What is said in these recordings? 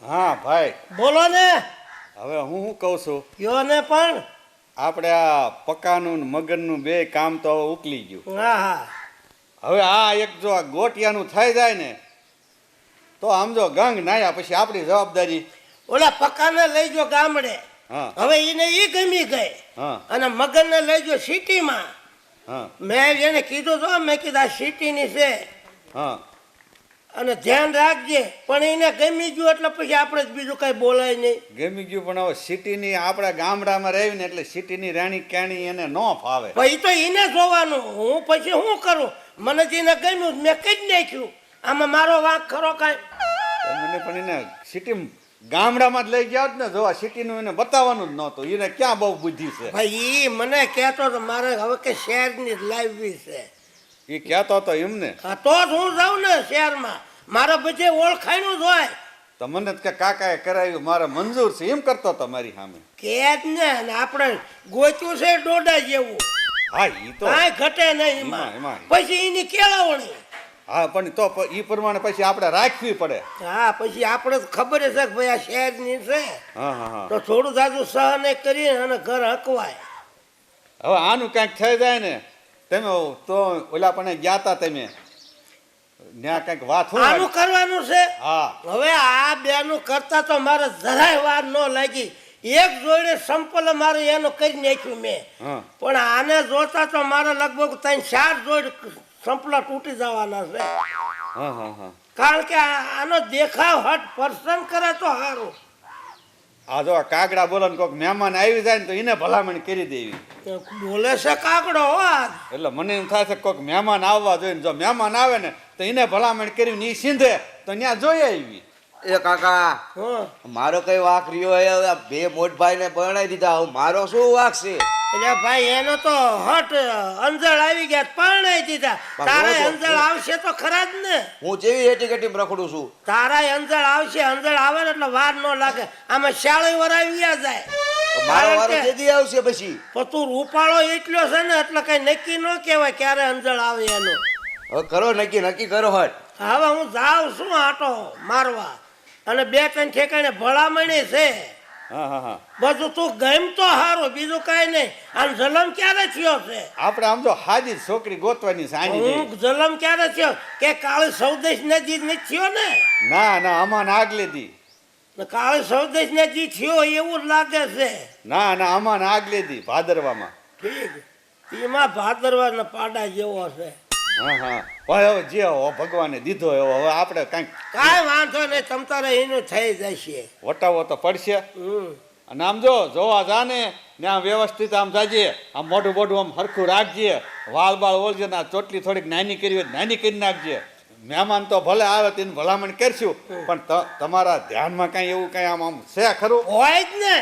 હા ભાઈ, બોલો ને. હવે હું શું કહું છું, કયો ને પણ. આપણે આ પકાનું ને મગનનું બે કામ તો હવે ઉકલી ગયું. હા હા. હવે આ એક જો આ ગોટિયાનું થઈ જાય ને તો આમ જો ગંગ નાયા પછી આપણી જવાબદારી. ઓલા પકાને લઈ ગયો ગામડે. હા હવે એને ઈ ગમી ગઈ. હા અને મગનને લઈ ગયો સિટીમાં. હા મેં એને કીધું તો મેં કીધું આ સિટીની છે હા અને ધ્યાન રાખજે, પણ એને ગમી ગયું એટલે પછી આપણે જ બીજું કઈ બોલાય નહીં. ગમી ગયું, પણ હવે સિટીની આપણા ગામડામાં રહી ને એટલે સિટીની રાણી કેણી એને ન ફાવે. પછી તો એને જોવાનું, હું પછી શું કરું? મને જેને ગમ્યું મેં કઈ નાખ્યું, આમાં મારો વાંક ખરો કાંઈ? મને પણ એને સિટી ગામડામાં જ લઈ ગયા જ ને જોવા, સિટીનું એને બતાવવાનું જ નહોતું. એને ક્યાં બહુ બુદ્ધિ છે. ભાઈ ઈ મને કહેતો તો મારે હવે કે શહેરની જ લાવવી છે. એ કહેતો હતો એમને. હા તો જ હું જાઉં ને શહેરમાં, મારા બધે ઓળખાણું જ હોય. તો મને જ કે કાકાએ કરાવ્યું, મારે મંજૂર છે એમ કરતો હતો મારી સામે. કે જ ને, અને આપણે ગોચ્યું છે ડોડા જેવું. હા એ તો કાંઈ ઘટે નહીં એમાં. એમાં. પછી એની કેળવણી. હા પણ તો એ પ્રમાણે પછી આપણે રાખવી પડે. હા પછી આપણે તો ખબર છે કે ભાઈ આ શહેરની છે, હા હા હા. તો થોડું જાજુ સહન કરીને અને ઘર હકવાય. હવે આનું કાંઈક થઈ જાય ને, તમે તો ઓલા પણ ગયા તા તમે ત્યાં કાંઈક વાત હોય. આનું કરવાનું છે. હા હવે આ બેનું કરતા તો મારે જરાય વાર ન લાગી. એક જોડે સંપલ મારે એનું કરી નાખ્યું મેં. હા પણ આને જોતા તો મારે લગભગ 3-4 જોડ સંપલા તૂટી જવાના છે. હા હા હા. કારણ કે આનો દેખાવ હટ પર્સન કરે તો સારું. આ જો આ કાગડા બોલે ને કોઈક મહેમાન આવી જાય ને તો એને ભલામણ કરી દેવી. બોલે છે કાગડો હો આજ. એટલે મને એમ થાય છે કોઈક મહેમાન આવવા જોઈએ ને, જો મહેમાન આવે ને તો એને ભલામણ કરી ને એ સીધે તો ત્યાં જોઈ આવી. એ કાકા, હં. મારો કઈ વાંક રહ્યો હે? હવે બે મોટભાઈ ને પરણાઈ દીધા, હવે મારો શું વાંક છે? એટલે ભાઈ એનો તો હટ અંજળ આવી ગયા, પરણાઈ દીધા. પણ તારા રોજ અંજળ આવશે તો ખરા જ ને. હું જેવી હેટી કેટી રખડું છું. તારા અંજળ આવશે, અંજળ આવે ને એટલે વાર ન લાગે. આમાં શાળી વરાવ્યા જાય. મારો કારણ વારો કે કેદી આવશે પછી? પણ તું રૂપાળો એટલો છે ને એટલે કઈ નક્કી ન કહેવાય ક્યારે અંજળ આવે એનું. હવે કરો નક્કી કરો હટ. હવે હું જાઉં છું આટો મારવા, અને 2-3 ઠેકાણે ભલામણી છે. હા હા હા. બધું તું ગમ તો સારું, બીજું કઈ નહીં. આમ જલમ ક્યારે થયો છે? આપણે આમ જો હાજી છોકરી ગોતવાની છે આની જેવી. હું જલમ ક્યારે થયો કે કાળી સૌદેશ નદી નથી થયો ને? ના ના આમાં આગલે દી. કાળી સૌદેશ નદી થયો એવું જ લાગે છે. ના ના આમાં આગલે દી ભાદરવામાં. ઠીક, એમાં ભાદરવા પાડા જેવો છે. હા હા. પણ હવે જે ભગવાને દીધો એવો હવે આપણે કાંઈક કાંઈ વાંધો નહીં, તમ તારે એનું થઈ જશે. વટાવો તો પડશે. અને આમ જો જોવા જા ને આમ વ્યવસ્થિત આમ જાજે, આમ મોઢું મોઢું આમ હરખું રાખજે, વાળ બાળ ઓળજે ને આ ચોટલી થોડીક નાની કરી હોય નાની કરી નાખજે. મહેમાન તો ભલે આવે તેની ભલામણ કરશું, પણ તમારા ધ્યાનમાં કાંઈ એવું કાંઈ આમ આમ છે ખરું? હોય જ ને,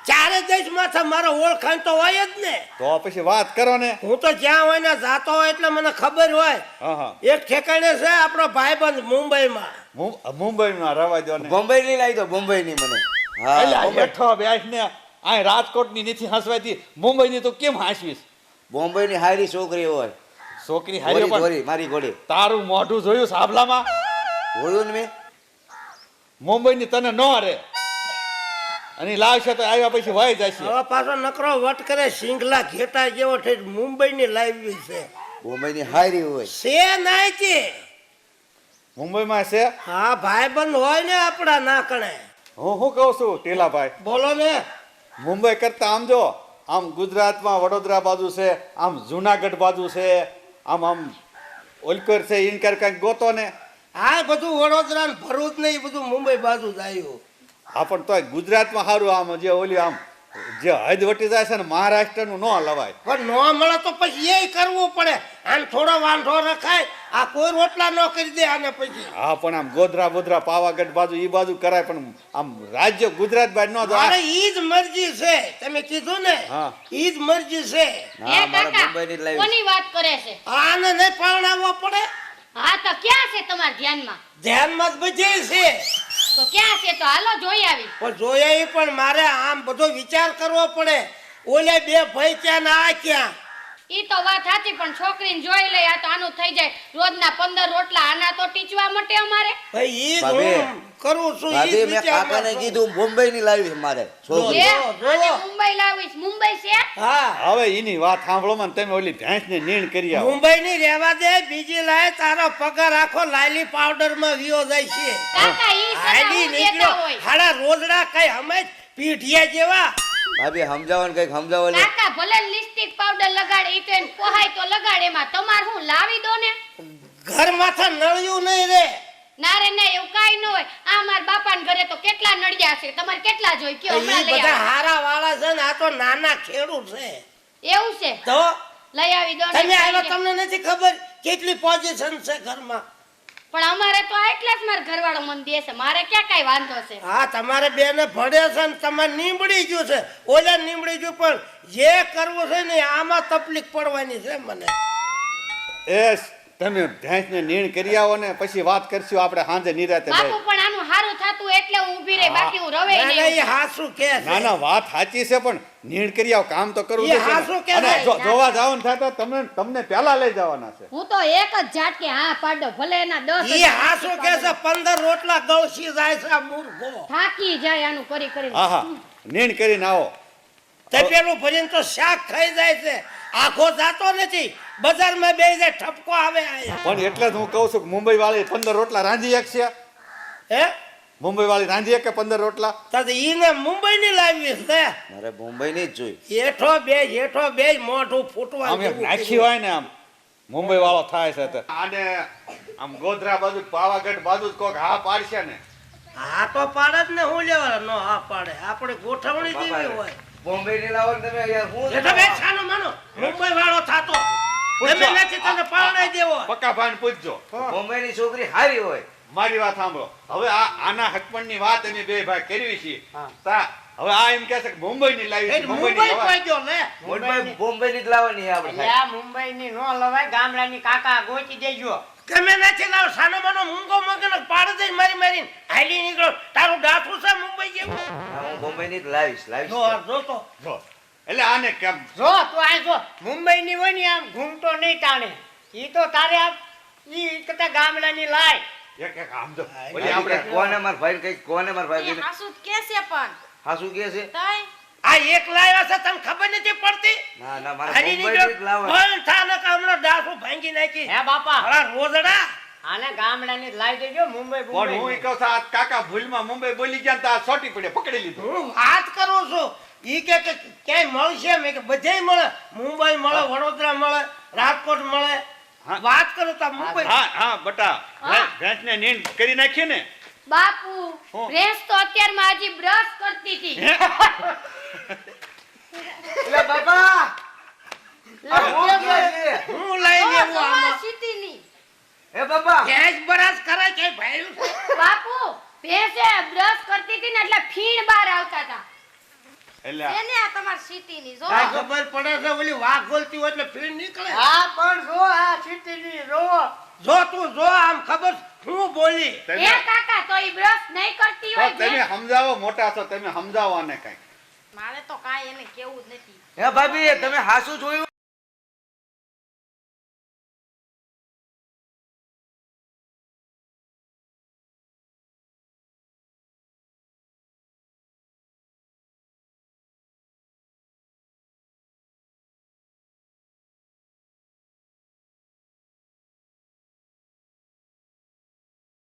4 દેશ માથે મારો ઓળખાણ તો હોય જ ને. તો પછી વાત કરો ને. હું તો જ્યાં હોય ને જાતો હોય એટલે મને ખબર હોય. હા હા. એક ઠેકાણે છે આપણો ભાઈબંધ મુંબઈમાં. મુંબઈમાં રવા દો ને. બોમ્બે ની લાવી દો, બોમ્બે ની મને. એટલે હા, બેઠો બેઠ ને આ રાજકોટની નથી હસવાતી, મુંબઈની તો કેમ હાંસવીશ? બોમ્બે ની હારી છોકરી હોય. છોકરી હારી પણ ગોરી, મારી ઘોડી. તારું મોઢું જોયું સાબલામાં? જોયું ને મેં. મુંબઈની તને ન રે, અને લાવશે તો આવ્યા પછી વહી જશે. હવે પાછો નકરો વટ કરે, સિંગલા ઘેટા જેવો થઈ મુંબઈની લાવી છે. બોમ્બે ની હારી હોય. છે નાય કે? મુંબઈમાં છે. હા ભાઈબંધ હોય ને આપણા નાકણે. હું શું કહું છું ટીલાભાઈ, બોલો ને. મુંબઈ કરતા આમ જો આમ ગુજરાતમાં વડોદરા બાજુ છે, આમ જુનાગઢ બાજુ છે, આમ ઓલકર છે, ઇનકર કંઈક ગોતો ને. હા બધું વડોદરા ને ભરૂચ ને એ બધું મુંબઈ બાજુ જ આવ્યું. હા પણ તોય ગુજરાતમાં સારું આમ જે ઓલી આમ જે હદ વટી જાય છે ને મહારાષ્ટ્રનું ન લવાય. પણ ન મળે તો પછી એ કરવું પડે. આમ થોડો વાંધો રખાય, આ કોઈ રોટલા ન કરી દે આને પછી. હા પણ આમ ગોધરા બોધરા પાવાગઢ બાજુ એ બાજુ કરાય, પણ આમ રાજ્ય ગુજરાત બાજુ ન મારે જાય. ઈ જ મરજી છે, તમે કીધું ને. હા. ઈ જ મરજી છે. હા, મારે બોમ્બે ની લાવી. કોની વાત કરે છે? આને નહીં પરણાવવો પડે? હા તો ક્યાં છે તમારા ધ્યાનમાં? ધ્યાનમાં જ બધી છે. તો ક્યાં છે? તો હાલો જોઈ આવી. પણ જોયા ઈ પણ મારે આમ બધો વિચાર કરવો પડે. ઓલે 2 ભાઈ ક્યાં ને આ ક્યાં? ઈ તો વાત સાચી પણ છોકરીને જોઈ લે આ તો આનું થઈ જાય રોજના 15 રોટલા આના તો ટીચવા માટે અમારે ભાઈ ઈ જ ભાભી. હું કરું છું ઈ જ ભાભી મેં વિચારમાં કાકાને છું. કીધું મુંબઈ ની લાવી છે મારે છોકરી. લે, જો. આને મુંબઈ લાવીશ મુંબઈ છે હા હવે એની વાત સાંભળો માં તમે ઓલી ભેંસને નીણ કરી આવો મુંબઈ ની રહેવા દે બીજી લાય તારો પગાર આખો લાલી પાવડર માં વિયો જાય છે કાકા ઈ સલાહ હાલી હું દેતા નીકળ્યો હોય હાડા રોજડા કઈ અમે પીઠિયા જેવા ભાભી સમજાવો ને કઈક સમજાવો લે. કાકા ભલે લિપસ્ટિક પાવડર લગાડે ઈ તો એને પોહાય તો લગાડે એમાં તમાર હું લાવી દો ને ઘર માથા નળિયું નહીં રે ના રે ના એવું કાઈ ન હોય આ માર બાપાના ઘરે તો કેટલા નડિયા છે તમારે કેટલા જોઈ કયો ઈ હમણાં લઈ બધા આવો હારા વાળા છે ને આ તો નાના ખેડૂત છે એવું છે તો લઈ આવી દો ને તમે આવ્યા ખાઈ લે. તમને નથી ખબર કેટલી પોઝિશન છે ઘરમાં પણ અમારે તો આ એટલે જ માર ઘરવાળો મન દે છે મારે ક્યાં કાઈ વાંધો છે હા તમારે બેને ભળે છે ને તમારે નીમડી ગયું છે ઓલા નીમડી ગયું પણ જે કરવું છે ને આમાં તકલીફ પડવાની છે મને એ તમે ભેંસને નીણ કરી આવો ને પછી વાત કરશું આપણે સાંજે નિરાતે બાપુ બેસી. પણ આનું હારું થાતું એટલે હું ઊભી રહી બાકી હું રવે ના, ના, ઈ નહીં હાસુ કે છે. ના ના વાત સાચી છે પણ નીણ કરી આવો કામ તો કરવું એ છે હાચું ને. કે અને ભાઈ, જોવા જવાનું થાય તો તમને પહેલા લઈ જવાના છે હું તો એક જ ઝાટકે હા પાડો ભલે એના 10 ઈ હાસુ કે છે 15 રોટલા ગળસી જાય છે આ મૂર્ખો થાકી જાય આનું કરી કરી હા હા નીણ કરીને આવો તપેલું ભરીને તો શાક ખાઈ જાય છે આખો જાતો નથી બજારમાં બેસી જાય ઠપકો આવે આયા. પણ એટલે જ હું કહું છું કે મુંબઈ વાળી 15 રોટલા રાંધી એક છે હે મુંબઈ વાળી રાંધી એક કે 15 રોટલા તો ઈને મુંબઈ ની લાવી છે મારે મુંબઈ ની જ જોઈ. હેઠો બે મોઢું ફૂટવા આમ એક નાખી હોય ને આમ મુંબઈ વાળો થાય છે તો આને આમ ગોધરા બાજુ પાવાગઢ બાજુ જ કોક હા પાડશે ને હા તો પાડે જ ને હું લેવા નો હા પાડે આપણે ગોઠવણી જેવી હોય મુંબઈ ની લાવો ને તમે યાર હું હેઠો બે છાનો માનો મુંબઈ વાળો થાતો તમે નથી તને પાવડાઈ દેવો પક્કા ભાઈને પૂછજો મુંબઈ ની છોકરી હારી હોય. મારી વાત સાંભળો હવે આના હકપણની વાત અમે બે ભાઈ કરવી છે હા. તા હવે આ એમ કહે છે કે મુંબઈ ની લાવી છે, મુંબઈ મુંબઈની હવા. કોઈ ગયો લે મુંબઈ ની જ લાવવાની છે આપણે સાહેબ. અલ્યા મુંબઈ ની નો લવાય ગામડાની કાકા ગોચી દેજો તમે નથી લાવ સાનો માનો મૂંગો મગનો પાડ દઈ મારી મારીને હાલી નીકળો તારું ડાઠું છે મુંબઈ જેવું હા, હું મુંબઈ ની જ લાવીશ જો જો તો જો એટલે આને કેમ જો તું આ જો મુંબઈ ની હોય ને આમ ઘૂમતો નહીં તાણે ઈ તો તારે આ ઈ કતા ગામડાની લાય એક એક આમ જો હા, ઓલી આપણે કોને માર ભાઈ કઈ કોને માર ભાઈ એ હાસુ જ કે છે પણ હા શું કે છે તઈ આ એક લાવ્યા છે તને ખબર નથી પડતી ના ના મારે હાલી મુંબઈ ની જ નીકળો લાવવાની. બંધ થા ને કામનો ડાઠું ભાંગી નાખી હે બાપા હળા રોજડા આને ગામડાની જ લાવી દેજો મુંબઈ પણ હું ઈ મુંબઈ કહું છું, આ કાકા ભૂલમાં મુંબઈ બોલી ગયા ને તો આ છોટી પડે પકડી લીધું હું વાત કરું છું ઈ કે ક્યાંય મળશે મેં કે બધેય મળે મુંબઈ મળે વડોદરા મળે રાજકોટ મળે હા. વાત કરું તો મુંબઈ હા હા બટા હા. ભેંસને નીણ કરી નાખી ને બાપુ હું? ભેંસ તો અત્યારમાં હજી બ્રશ કરતી હતી એટલે બાપા આ હું કે છે? હું લઈ લેવું આમાં સીતીની હે બાપા ગેસ બરાસ કરે કે ભાઈ બાપુ ભેંસે બ્રશ કરતી હતી ને એટલે ફીણ બહાર આવતા હતા એટલે એને આ તમાર સીતીની જો આ ખબર પડે છે ઓલી વાઘ બોલતી હોય એટલે ફીણ નીકળે હા પણ જો આ સિટીની રો જો તું જો આમ ખબર હું બોલી એ તમે કાકા તો ઈ બ્રશ નહીં કરતી તો હોય તમે ભેંસ. સમજાવો મોટા છો તમે સમજાવો આને કઈ મારે તો કાંઈ એને કેવું જ નથી હે ભાભી તમે હાસુ જોયું